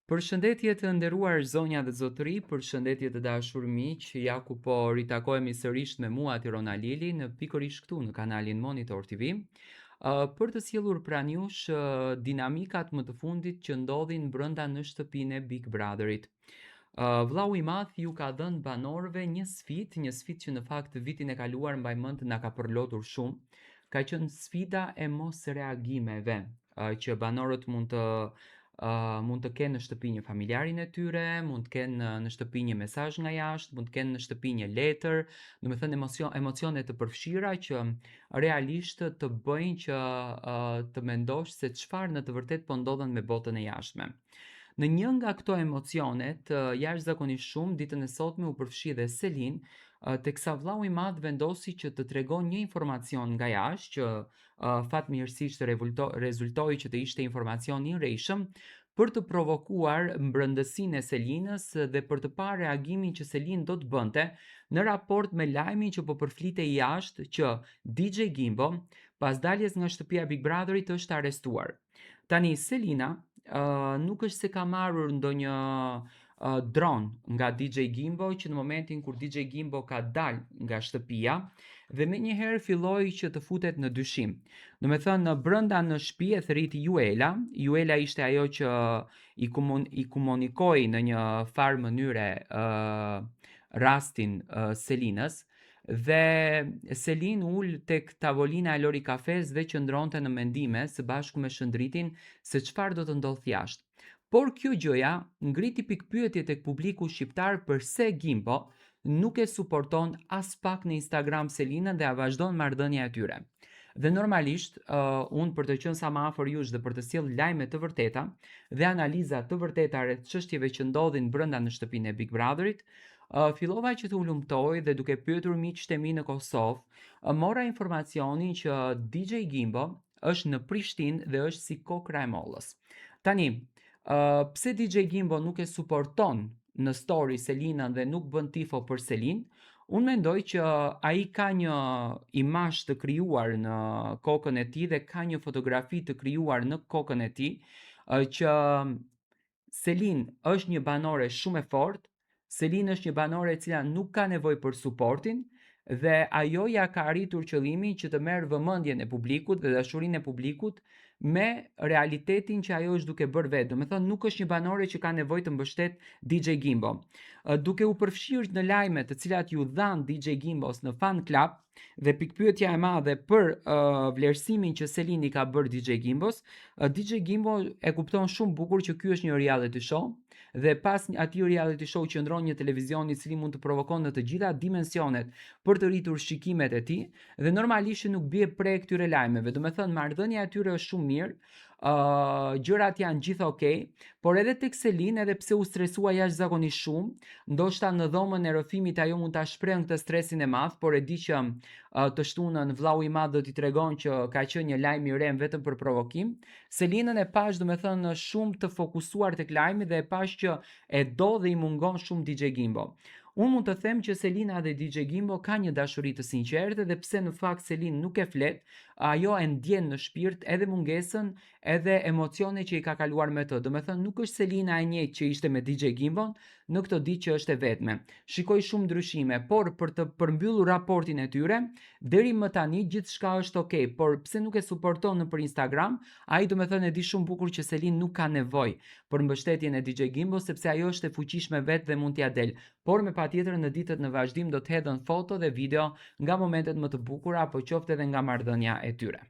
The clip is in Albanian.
Përshëndetje të nderuar zonja dhe zotëri, përshëndetje të dashur miq, ja ku po ritakohemi sërish me mua Tirona Lili në pikërisht këtu në kanalin Monitor TV, për të sjellur pranë jush dinamikat më të fundit që ndodhin brenda në shtëpinë e Big Brotherit. Vllau i madh ju ka dhënë banorëve një sfidë që në fakt vitin e kaluar mbaj mend na ka përlotur shumë. Ka qenë sfida e mos reagimeve, që banorët mund të kenë në shtëpi një familjarin e tyre, mund të kenë në shtëpi një mesazh nga jashtë, mund të kenë në shtëpi një letër, domethënë emocione të përfshira që realisht të bëjnë që të mendosh se çfarë në të vërtetë po ndodhen me botën e jashtme. Në një nga këto emocionet, jashtëzakonisht shumë, ditën e sotme u përfshi dhe Selin, teksa vllau i madh vendosi që të tregon një informacion nga jashtë që fatmirësisht rezultoi që të ishte informacion i rrejshëm për të provokuar mbrëndësinë e Selinës dhe për të parë reagimin që Selin do të bënte në raport me lajmin që po përflitej jashtë që DJ Gimbo, pas daljes nga shtëpia e Big Brotherit, është arrestuar. Tani Selina nuk është se ka marrur ndonjë dron nga DJ Gimbo që në momentin kur DJ Gimbo ka dalë nga shtëpia dhe menjëherë filloi që të futet në dyshim. Domethënë brenda në shtëpi e thërriti Juela. Juela ishte ajo që i komunikoi në një farë mënyre rastin Selinës. Dhe Selin ul tek tavolina e Lori Kafes dhe qëndronte në mendime së bashku me Shëndritin se çfarë do të ndodhte jashtë. Por kjo gjëja ngriti pikpyetje tek publiku shqiptar përse Gimbo nuk e suporton as pak në Instagram Selinën dhe a vazhdon marrëdhënia e tyre. Dhe normalisht, unë për të qenë sa më afër jush dhe për të sjellë lajme të vërteta dhe analiza të vërteta rreth çështjeve që ndodhin brenda në shtëpinë e Big Brotherit, fillova që të ulumtoj dhe duke pyetur miqtë e mi në Kosovë, mora informacionin që DJ Gimbo është në Prishtinë dhe është si kokra e mollës. Tani, pse DJ Gimbo nuk e suporton në story Selinën dhe nuk bën tifo për Selin, unë mendoj që ai ka një imazh të krijuar në kokën e tij dhe ka një fotografi të krijuar në kokën e tij që Selin është një banore shumë e fortë. Selin është një banore e cila nuk ka nevojë për suportin dhe ajo ja ka arritur qëllimin që të merr vëmendjen e publikut dhe dashurinë e publikut me realitetin që ajo është duke bërë vetë. Domethënë nuk është një banore që ka nevojë të mbështet DJ Gimbo. Duke u përfshirë në lajme të cilat ju dhan DJ Gimbos në fan club dhe pikpyetja e madhe për vlerësimin që Selini ka bërë DJ Gimbos, DJ Gimbo e kupton shumë bukur që ky është një reality show dhe pas atij reality show qëndron një televizion i cili mund të provokon në të gjitha dimensionet për të rritur shikimet e tij dhe normalisht nuk bie prej këtyre lajmeve. Domethënë marrëdhënia e tyre është shumë mirë, gjërat janë gjithë okay, por edhe tek Selin, edhe pse u stresua jashtëzakonisht shumë, ndoshta në dhomën e rrëfimit ajo mund ta shprehë këtë stresin e madh, por e di që të shtunën vllau i madh do t'i tregon që ka qenë një lajm i rem vetëm për provokim. Selinën e pash domethënë shumë të fokusuar tek lajmi dhe e pash që e do dhe i mungon shumë DJ Gimbo. Unë mund të them që Selina dhe DJ Gimbo ka një dashuri të sinqertë dhe pse në fakt Selin nuk e flet, ajo e ndjen në shpirt edhe mungesën edhe emocionet që i ka kaluar me të. Domethënë nuk është Selina e njëjtë që ishte me DJ Gimbon në këtë ditë që është e vetme. Shikoj shumë ndryshime, por për të përmbyllur raportin e tyre, deri më tani gjithçka është okay, por pse nuk e suporton nëpër Instagram, ai domethënë e di shumë bukur që Selin nuk ka nevojë për mbështetjen e DJ Gimbo sepse ajo është e fuqishme vetë dhe mund t'ia del. Por me patjetër në ditët në vazhdim do të hedhën foto dhe video nga momentet më të bukura apo qoftë edhe nga marrëdhënia e tyre.